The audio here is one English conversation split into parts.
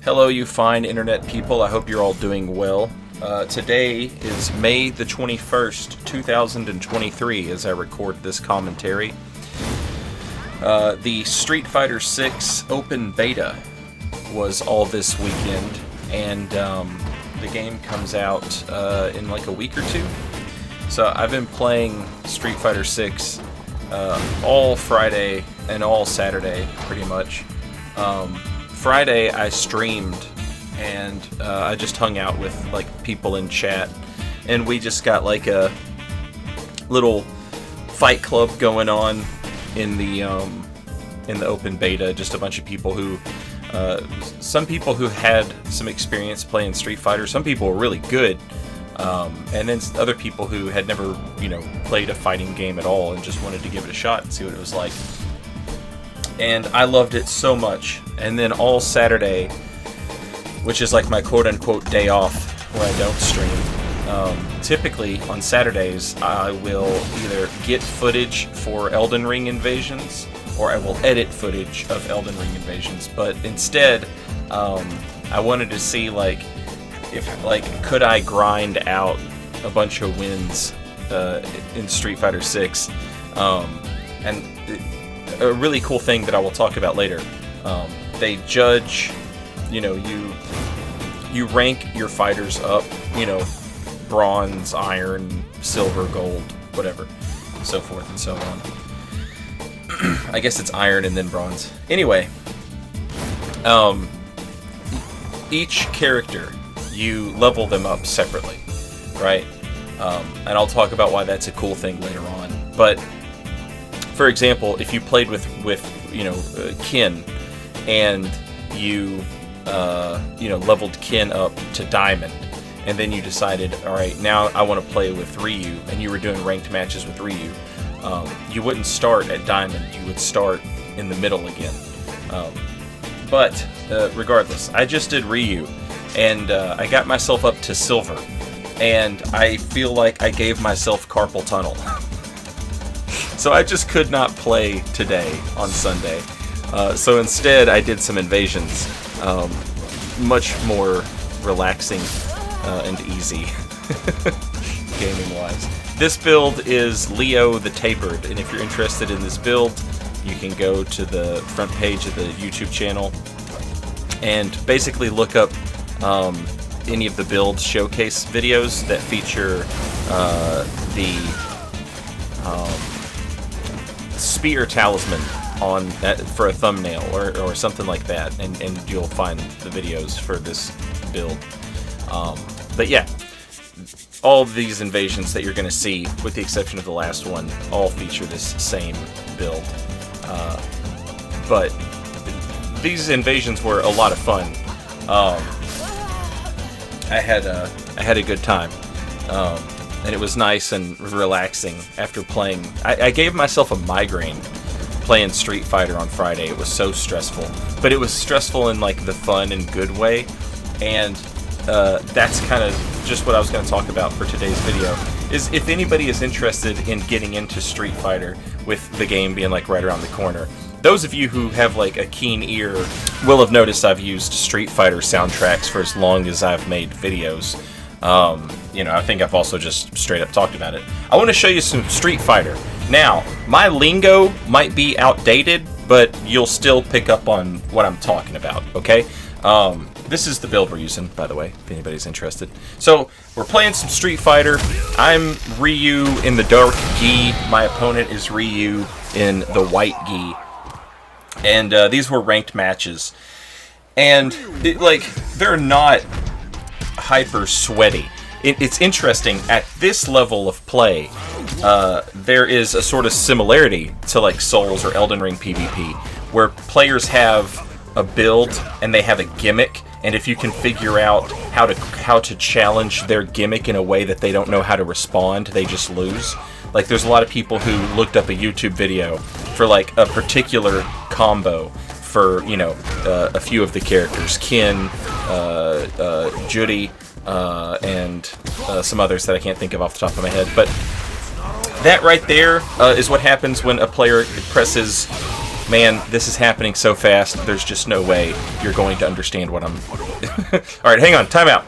Hello, you fine internet people. I hope you're all doing well. Today is May the 21st, 2023, as I record this commentary. The Street Fighter 6 open beta was all this weekend, and the game comes out in like a week or two. So I've been playing Street Fighter 6 all Friday and all Saturday, pretty much. Friday I streamed, and I just hung out with like people in chat, and we just got like a little fight club going on in the open beta. Just a bunch of people who, some people who had some experience playing Street Fighter. Some people were really good, and then other people who had never, played a fighting game at all and just wanted to give it a shot and see what it was like. And I loved it so much. And then all Saturday, which is like my quote-unquote day off where I don't stream, typically on Saturdays I will either get footage for Elden Ring invasions, or I will edit footage of Elden Ring invasions. But instead, I wanted to see could I grind out a bunch of wins in Street Fighter 6, and a really cool thing that I will talk about later. They judge, you rank your fighters up, bronze, iron, silver, gold, whatever, so forth and so on. I guess it's iron and then bronze. Anyway, each character, you level them up separately, right? And I'll talk about why that's a cool thing later on. But for example, if you played with Kin, and you leveled Kin up to Diamond, and then you decided, all right, now I want to play with Ryu, and you were doing ranked matches with Ryu, you wouldn't start at Diamond, you would start in the middle again. But regardless, I just did Ryu, and I got myself up to Silver, and I feel like I gave myself carpal tunnel. So I just could not play today on Sunday. So instead I did some invasions. Much more relaxing and easy, gaming-wise. This build is Leo the Tapered, and if you're interested in this build, you can go to the front page of the YouTube channel and basically look up any of the build showcase videos that feature the spear talisman on for a thumbnail or something like that, and you'll find the videos for this build. But yeah, all of these invasions that you're going to see, with the exception of the last one, all feature this same build. But these invasions were a lot of fun. I had a good time. And it was nice and relaxing after playing. I gave myself a migraine playing Street Fighter on Friday. It was so stressful. But it was stressful in like the fun and good way. And that's kind of just what I was going to talk about for today's video. Is if anybody is interested in getting into Street Fighter, with the game being like right around the corner, those of you who have like a keen ear will have noticed I've used Street Fighter soundtracks for as long as I've made videos. I think I've also just straight up talked about it. I want to show you some Street Fighter. Now, my lingo might be outdated, but you'll still pick up on what I'm talking about, okay? This is the build we're using, by the way, if anybody's interested. So, we're playing some Street Fighter. I'm Ryu in the dark gi. My opponent is Ryu in the white gi. And these were ranked matches. And, they're not hyper sweaty. It's interesting, at this level of play, there is a sort of similarity to like Souls or Elden Ring PvP, where players have a build and they have a gimmick, and if you can figure out how to challenge their gimmick in a way that they don't know how to respond, they just lose. Like, there's a lot of people who looked up a YouTube video for like a particular combo for, a few of the characters, Kin, Judy, and some others that I can't think of off the top of my head. But that right there is what happens when a player presses Man, this is happening so fast, there's just no way you're going to understand what I'm... Alright, hang on, time out.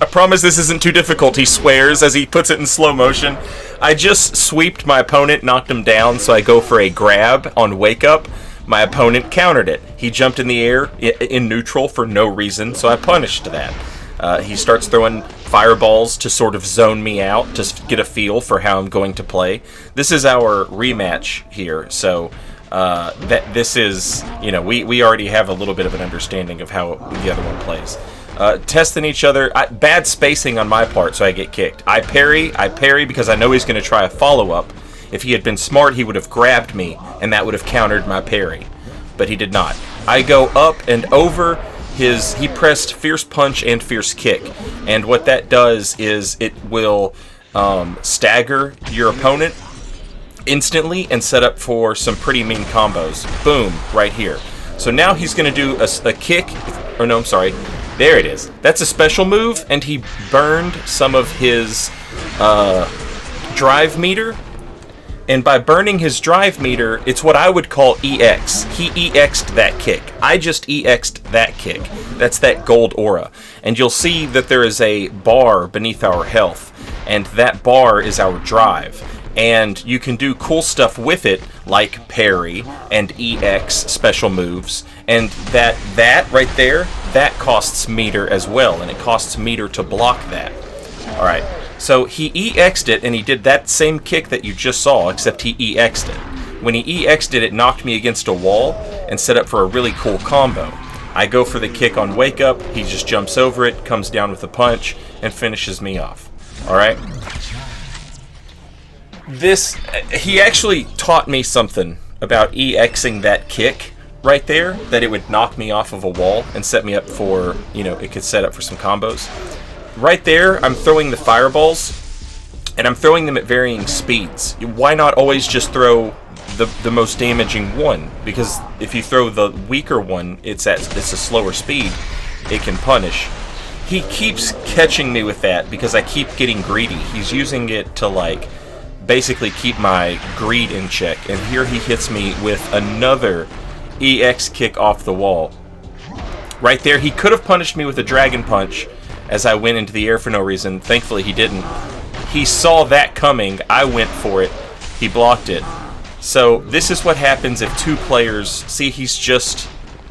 I promise this isn't too difficult, he swears as he puts it in slow motion. I just sweeped my opponent, knocked him down, so I go for a grab on Wake Up. My opponent countered it. He jumped in the air in neutral for no reason, so I punished that. He starts throwing fireballs to sort of zone me out, to get a feel for how I'm going to play. This is our rematch here, so this is, you know, we already have a little bit of an understanding of how the other one plays. Testing each other. Bad spacing on my part, so I get kicked. I parry because I know he's going to try a follow-up. If he had been smart, he would have grabbed me, and that would have countered my parry. But he did not. I go up and over his... He pressed Fierce Punch and Fierce Kick. And what that does is it will stagger your opponent instantly and set up for some pretty mean combos. Boom, right here. So now he's going to do a kick... Or no, I'm sorry. There it is. That's a special move, and he burned some of his drive meter. And by burning his drive meter, it's what I would call EX. He EX'd that kick. I just EX'd that kick. That's that gold aura. And you'll see that there is a bar beneath our health, and that bar is our drive. And you can do cool stuff with it, like parry and EX special moves. And that right there, that costs meter as well, and it costs meter to block that. Alright. So he EX'd it, and he did that same kick that you just saw, except he EX'd it. When he EX'd it, it knocked me against a wall and set up for a really cool combo. I go for the kick on Wake Up, he just jumps over it, comes down with a punch, and finishes me off. Alright? He actually taught me something about EXing that kick right there, that it would knock me off of a wall and set me up for, you know, it could set up for some combos. Right there, I'm throwing the fireballs, and I'm throwing them at varying speeds. Why not always just throw the most damaging one? Because if you throw the weaker one, it's a slower speed. It can punish. He keeps catching me with that because I keep getting greedy. He's using it to, like, basically keep my greed in check. And here he hits me with another EX kick off the wall. Right there, he could have punished me with a dragon punch as I went into the air for no reason. Thankfully he didn't. He saw that coming, I went for it, he blocked it. So this is what happens if two players... See, he's just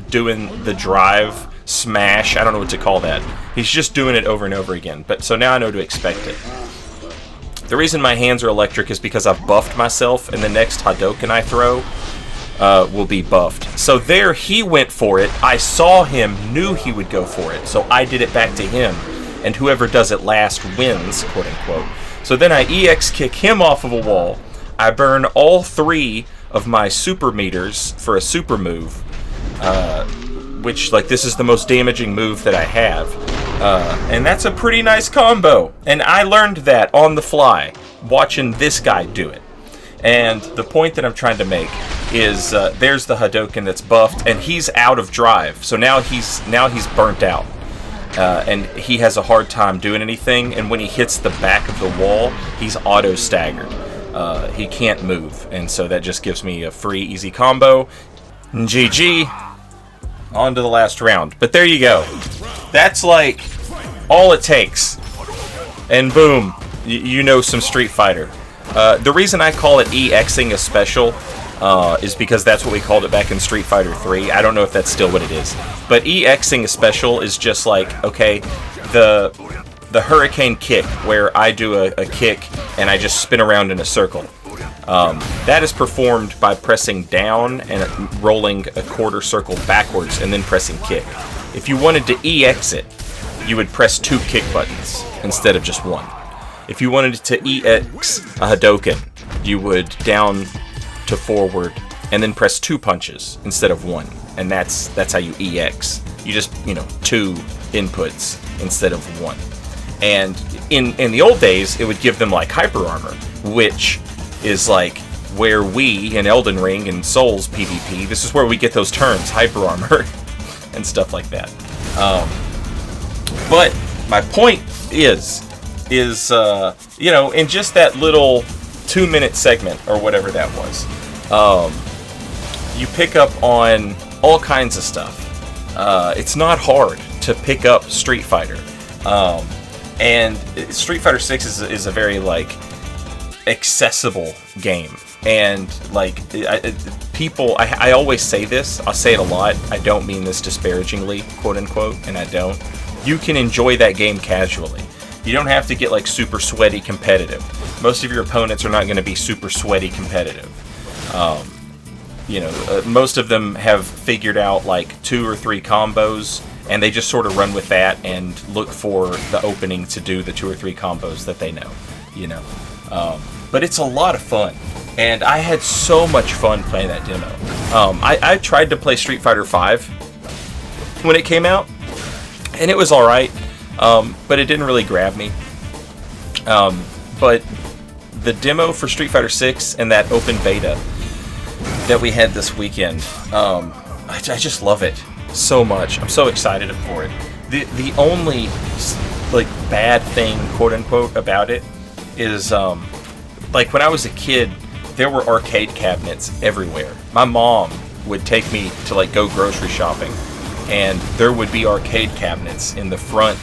doing the drive, smash, I don't know what to call that. He's just doing it over and over again. But so now I know to expect it. The reason my hands are electric is because I've buffed myself, and the next Hadouken I throw will be buffed. So there, he went for it. I saw him, knew he would go for it, so I did it back to him. And whoever does it last wins, quote unquote. So then I EX kick him off of a wall. I burn all 3 of my super meters for a super move, which, like, this is the most damaging move that I have. And that's a pretty nice combo. And I learned that on the fly, watching this guy do it. And the point that I'm trying to make is there's the Hadouken that's buffed, and he's out of drive. So now he's burnt out, and he has a hard time doing anything. And when he hits the back of the wall, he's auto staggered. He can't move, and so that just gives me a free easy combo. GG. On to the last round. But there you go. That's like all it takes, and boom, you know some Street Fighter. The reason I call it EXing a special is because that's what we called it back in Street Fighter 3. I don't know if that's still what it is. But EXing a special is just like, okay, the Hurricane Kick, where I do a kick and I just spin around in a circle. That is performed by pressing down and rolling a quarter circle backwards and then pressing kick. If you wanted to EX it, you would press 2 kick buttons instead of just 1. If you wanted to EX a Hadouken, you would down to forward and then press 2 punches instead of 1. And that's how you EX. You just, 2 inputs instead of 1. And in the old days, it would give them like hyper armor, which is like where we in Elden Ring and Souls PvP, this is where we get those terms, hyper armor and stuff like that. But my point is in just that little 2-minute segment or whatever that was, you pick up on all kinds of stuff. It's not hard to pick up Street Fighter. And Street Fighter 6 is a very, like, accessible game. And, like, I always say this. I'll say it a lot. I don't mean this disparagingly, quote unquote, and I don't. You can enjoy that game casually. You don't have to get, like, super sweaty competitive. Most of your opponents are not going to be super sweaty competitive. Most of them have figured out, like, 2 or 3 combos, and they just sort of run with that and look for the opening to do the 2 or 3 combos that they know, But it's a lot of fun, and I had so much fun playing that demo. I tried to play Street Fighter V when it came out, and it was alright, but it didn't really grab me. But the demo for Street Fighter 6 and that open beta that we had this weekend, I just love it so much. I'm so excited for it. The only, like, bad thing, quote unquote, about it is, like, when I was a kid, there were arcade cabinets everywhere. My mom would take me to, like, go grocery shopping, and there would be arcade cabinets in the front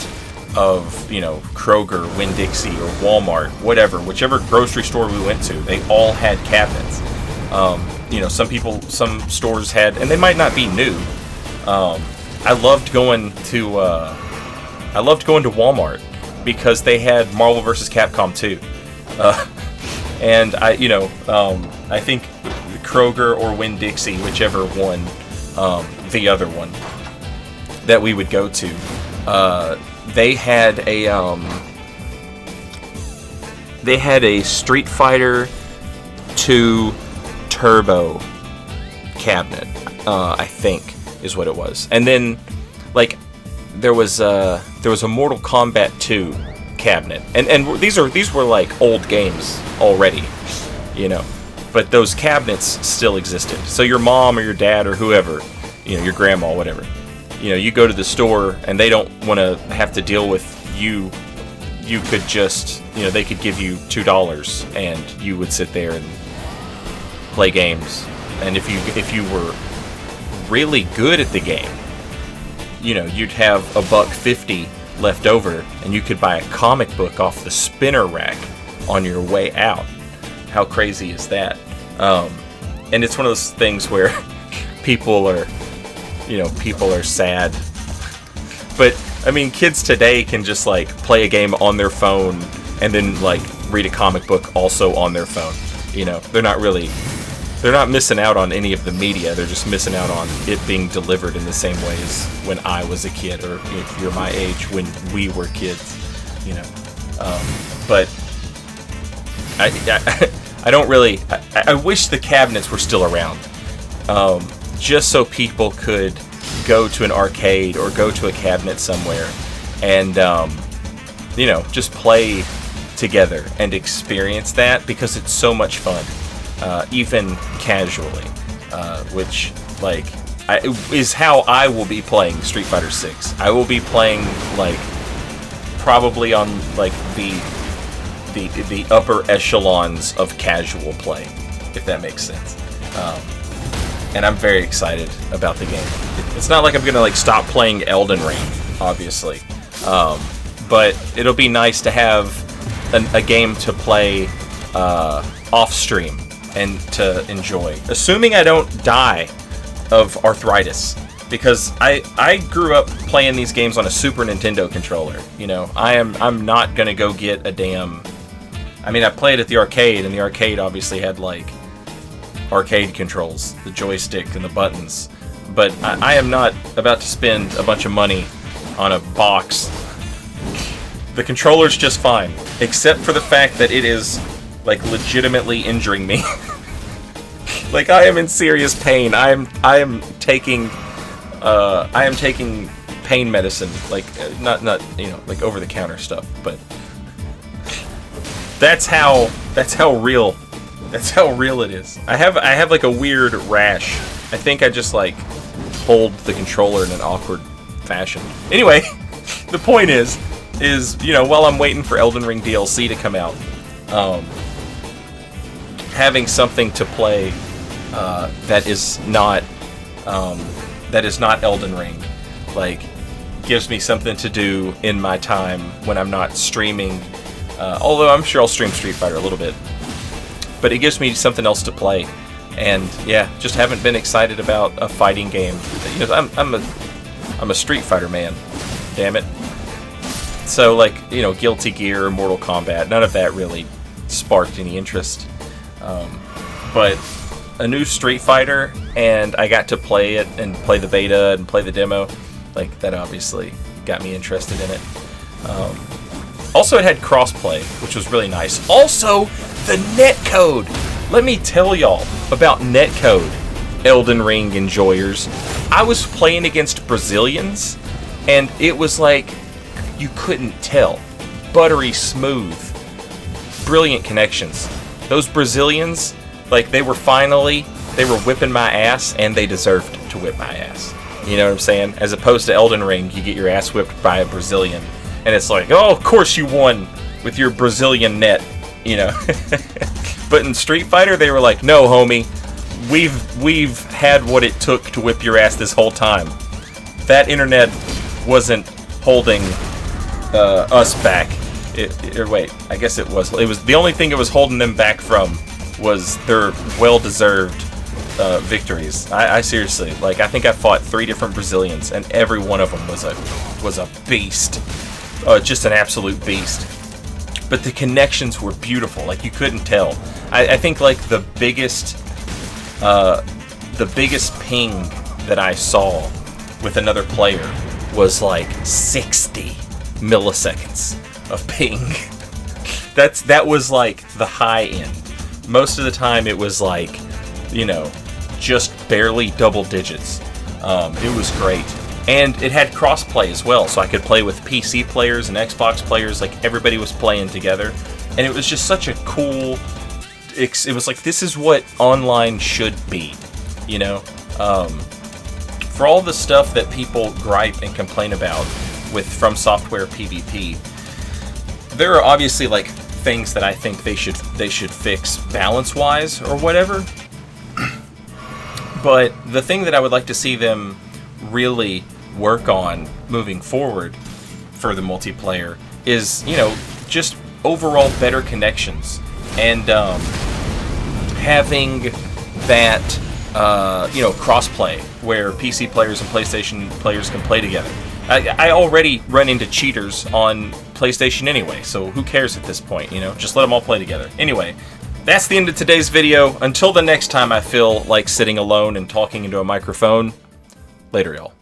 of, Kroger, Winn-Dixie, or Walmart, whichever grocery store we went to, they all had cabinets. Some stores had, and they might not be new. I loved going to Walmart because they had Marvel vs. Capcom 2. And I think Kroger or Winn-Dixie, whichever one, the other one that we would go to, they had a Street Fighter 2 Turbo cabinet, I think is what it was. And then, like, there was a Mortal Kombat 2 cabinet, and these were like old games already, but those cabinets still existed. So your mom or your dad or whoever, your grandma, whatever, you go to the store and they don't want to have to deal with you. You could just, they could give you $2 and you would sit there and play games. And if you were really good at the game, you'd have $1.50 left over, and you could buy a comic book off the spinner rack on your way out. How crazy is that? And it's one of those things where people are sad. But I mean, kids today can just, like, play a game on their phone and then, like, read a comic book also on their phone. They're not missing out on any of the media. They're just missing out on it being delivered in the same way as when I was a kid, or if you're my age, when we were kids, But I don't really. I wish the cabinets were still around, just so people could go to an arcade or go to a cabinet somewhere and just play together and experience that, because it's so much fun. Even casually, which, like, is how I will be playing Street Fighter 6. I will be playing, like, probably on, like, the upper echelons of casual play, if that makes sense. And I'm very excited about the game. It's not like I'm gonna, like, stop playing Elden Ring, obviously, but it'll be nice to have a game to play off stream and to enjoy, assuming I don't die of arthritis, because I grew up playing these games on a Super Nintendo controller. I'm not gonna go get a damn. I mean, I played at the arcade, and the arcade obviously had, like, arcade controls, the joystick and the buttons, but I am not about to spend a bunch of money on a box. The controller's just fine, except for the fact that it is, like, legitimately injuring me. Like, I am in serious pain. I am taking pain medicine, like, not like over the counter stuff, but that's how real it is. I have like a weird rash. I think I just, like, hold the controller in an awkward fashion. Anyway, the point is while I'm waiting for Elden Ring DLC to come out, having something to play that is not Elden Ring. Like, gives me something to do in my time when I'm not streaming. Although I'm sure I'll stream Street Fighter a little bit, but it gives me something else to play. And yeah, just haven't been excited about a fighting game. You know, I'm a Street Fighter man. Damn it. So like, you know, Guilty Gear or Mortal Kombat, none of that really sparked any interest. But a new Street Fighter, and I got to play it and play the beta and play the demo. Like, that obviously got me interested in it. Also, it had crossplay, which was really nice. Also, the netcode. Let me tell y'all about netcode, Elden Ring enjoyers. I was playing against Brazilians, and it was like you couldn't tell. Buttery smooth. Brilliant connections. Those Brazilians, like, they were whipping my ass, and they deserved to whip my ass. You know what I'm saying? As opposed to Elden Ring, you get your ass whipped by a Brazilian, and it's like, oh, of course you won with your Brazilian net, you know. But in Street Fighter, they were like, no, homie, we've had what it took to whip your ass this whole time. That internet wasn't holding us back. Wait, I guess it was. It was the only thing it was holding them back from was their well-deserved victories. I seriously, like, I think I fought 3 different Brazilians, and every one of them was a beast. Just an absolute beast. But the connections were beautiful. Like, you couldn't tell. I think like the biggest ping that I saw with another player was like 60 milliseconds of ping. That was like the high end. Most of the time it was like, you know, just barely double digits. It was great. And it had crossplay as well, so I could play with PC players and Xbox players. Like, everybody was playing together. And it was just such a cool... It was like, this is what online should be, you know? For all the stuff that people gripe and complain about with From Software PvP, there are obviously, like, things that I think they should fix balance-wise or whatever. But the thing that I would like to see them really work on moving forward for the multiplayer is, you know, just overall better connections and having that, you know, crossplay where PC players and PlayStation players can play together. I already run into cheaters on PlayStation anyway, so who cares at this point, you know? Just let them all play together. Anyway, that's the end of today's video. Until the next time I feel like sitting alone and talking into a microphone, later, y'all.